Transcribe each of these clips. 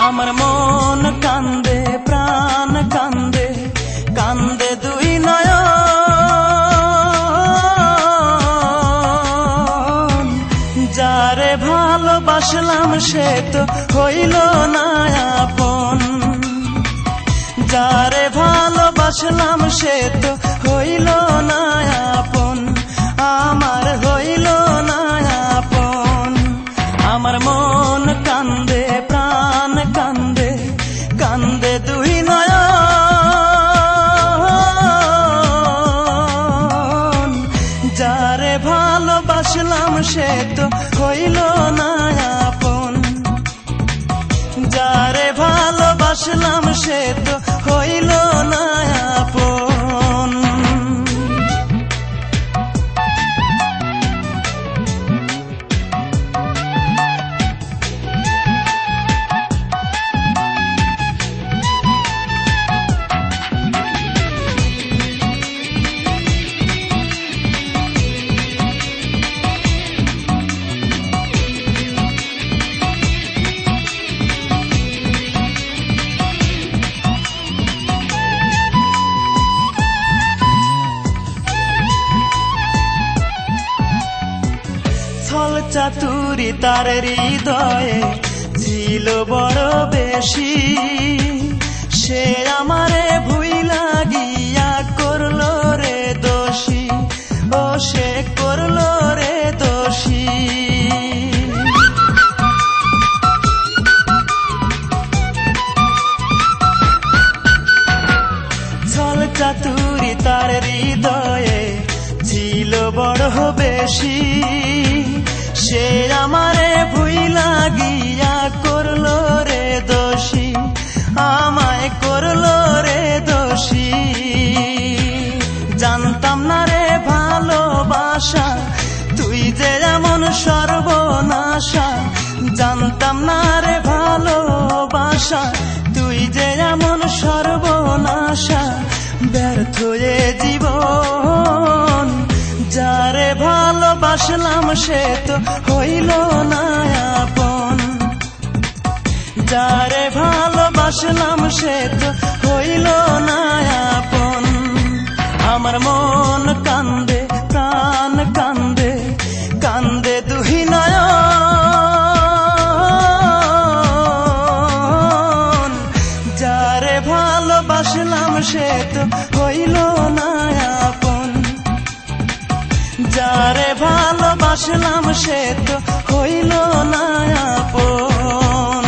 আমার মন কান্দে প্রাণ কান্দে কান্দে দুই নয়ন যারে ভালোবাসলাম সে তো হইল না আপন যারে ভালোবাসলাম সে তো হইল না আপন আমার হইল না আপন আমার মন কান্দে প্রাণ কান্দে কান্দে দুই নয়ন যারে ভালোবাসলাম সে তো হইল না আপন যারে ভালোবাসলাম সে তো হইল না আপন ছল চাতুরি তার হৃদয়ে ছিল বড় বেশি সে আমারে ভুইলা গিয়া করলো রে দোষী ও সে করলো রে দোষী ছল চাতুরি তার হৃদয়ে ছিল বড় বেশি সে আমারে ভুইলা গিয়া করলো রে দোষী আমায় করলো রে দোষী জানতাম না রে ভালোবাসা তুই যে এমন সর্বনাশা জানতাম না রে ভালোবাসা তুই যে এমন সর্বনাশা ব্যর্থ এ জীবন যারে ভালোবাসলাম সে তো হইল না আপন যারে ভালোবাসলাম সে তো হইল না আপন আমার মন কান্দে প্রাণ কান্দে কান্দে দুই নয়ন যারে ভালোবাসলাম সে তো হইল না আপন যারে ভালোবাসলাম সে তো হইল না আপন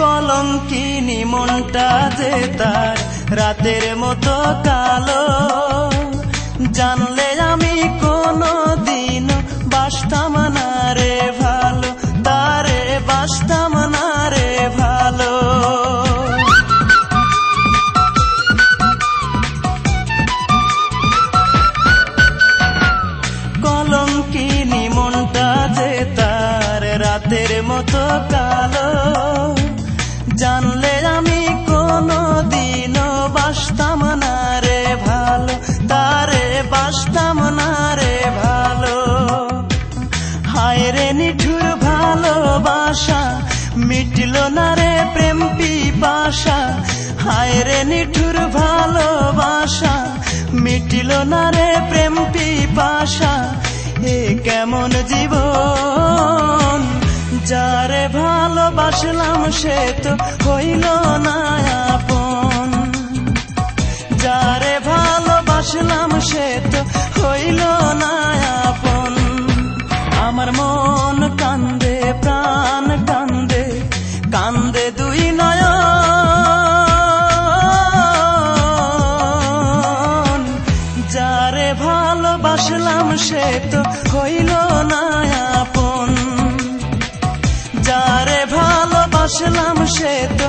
কলঙ্কিনী মনটা যে তার রাতের মতো কালো জানলে আমি কোনো দিন বাসতাম না রে ভালো তারে বাসতাম না রে ভালো কলঙ্কিনী মনটা যে তার রাতের মতো কালো জানলে আমি কোনো দিনও বাসতাম না রে ভালো তারে বাসতাম না রে ভালো হায় রে নিঠুর ভালোবাসা মিটল না রে প্রেম পিপাসা হায় রে নিঠুর ভালোবাসা মিটল না রে প্রেম পিপাসা এ কেমন জীবন যারে ভালোবাসলাম সে তো হইল না আপন যারে ভালোবাসলাম সে তো হইল না আপন আমার মন কান্দে প্রাণ কান্দে কান্দে দুই নয়ন যারে ভালোবাসলাম সে তো হইল না আপন বাসলাম সে তো